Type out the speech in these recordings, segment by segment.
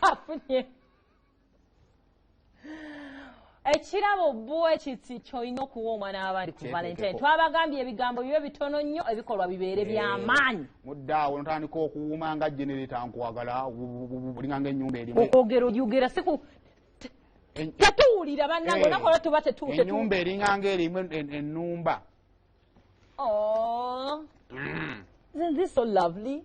afunye ekirabo bwe kiti kyolina okuwa omwana w'abandi ku Valentine. Twabagambye ebigambo bibe bitono nnyo, ebikolwa bibeere by'amaanyi. Muddaawo notandika okuwuuma nga generator nkwagala bulinga ng'ennyumba erimu. Okwogera oyogera siku tetuwulira bannange nakola tuba tetuwulira. Ennyumba eringa ng'erimu ennumba. Oh, isn't this so lovely?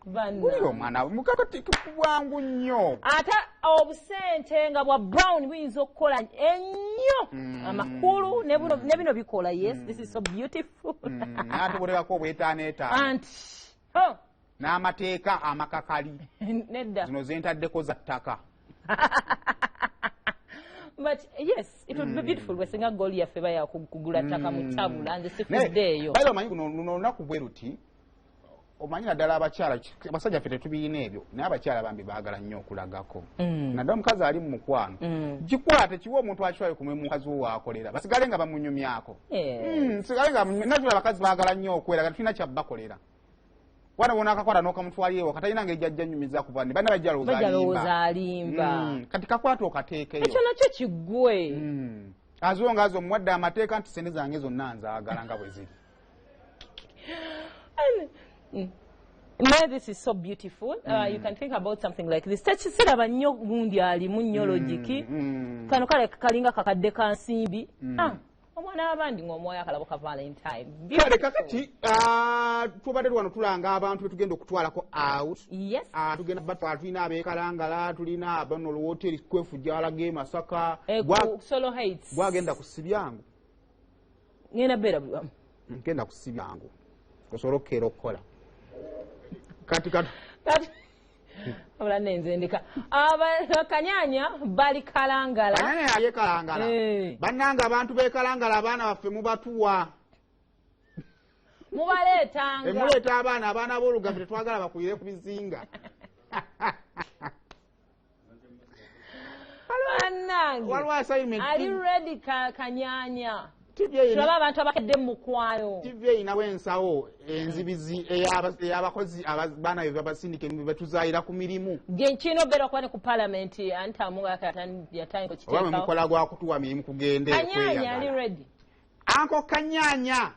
Buli omwana mukakatiki kubwangu nnyo. Ate obusente nga bwa brown buyinza okukola ennyo amakulu ne bino bikola. Yes, this is so beautiful. Ate butekako obwetaaneetaano. Anti n'amateeka amakakali nedda zino zentaddeko za ttaka. But yes, it would be beautiful wesinga goli yaffe baya kugula ttaka mu tabula and sifuddeeyo. Bayo omanyi guno olunaku bwe ruti omanyi naddala abakyala abasajja ffe tetubiina ebyo naye abakyala bambi baagala nnyo okulagako. Naddala omukazi ali mu mukwano gikwate kiwa omuntu akiwayo kumwe mukazi wo waakolera basigale nga bamunyumyako. Sigale nga natula abakazi baagala nnyo okweraga tulina kyabbakolera. Wana wona akakwata n'okamutwaliyewo katalina ng'ejjajja nnyumiza kuva ne bana bajja alimba. Kati kakwata okateekeyo. Ekyo nakyo kiggwe. Azonga azo muwadde amateeka nti sente zange zonna nzaagala nga bwe ziri. This is so beautiful. You can think about something like this. Tekisiraba nnyo gundi alimu nnyo logiki. Kano kale kalinga kakadde ka nsimbi. Omwana w'abandi ng'omwoyo akalabo ka Valentine. Kale kakati tubadde wano tulanga abantu betugenda okutwalako out. Yes. Tugenda batwala tulina abeekalangala tulina bano woteri kwefujjala ge Masaka. Solo Heights. Gwagenda kusibyangu. Ngenda beera bwamu. Ngenda kusibyangu. Osobola okukeera okukola. Kati. Ola nenze ndika. Kanyanya bali kalangala. Kanyanya aye kalangala. Bannanga abantu beekalangala abaana baffe mubatuwa. Mubaleetanga. Muleeta abaana b'olugave tetwagala bakuyire ku bizinga. Waliwo assignment. Are you ready Kanyanya? Tulaba abantu abakedde mu mukwano. TV inawo ensawo enzibizi ey'abakozi abaana be babasindike betuzaayira ku mirimu. Genkino bera kwa ne ku parliament antamunga yatandika kiteeka. Waba mukola gwa kutuwa mirimu kugende kweyagala. Kanyanya, are you ready? Anko Kanyanya.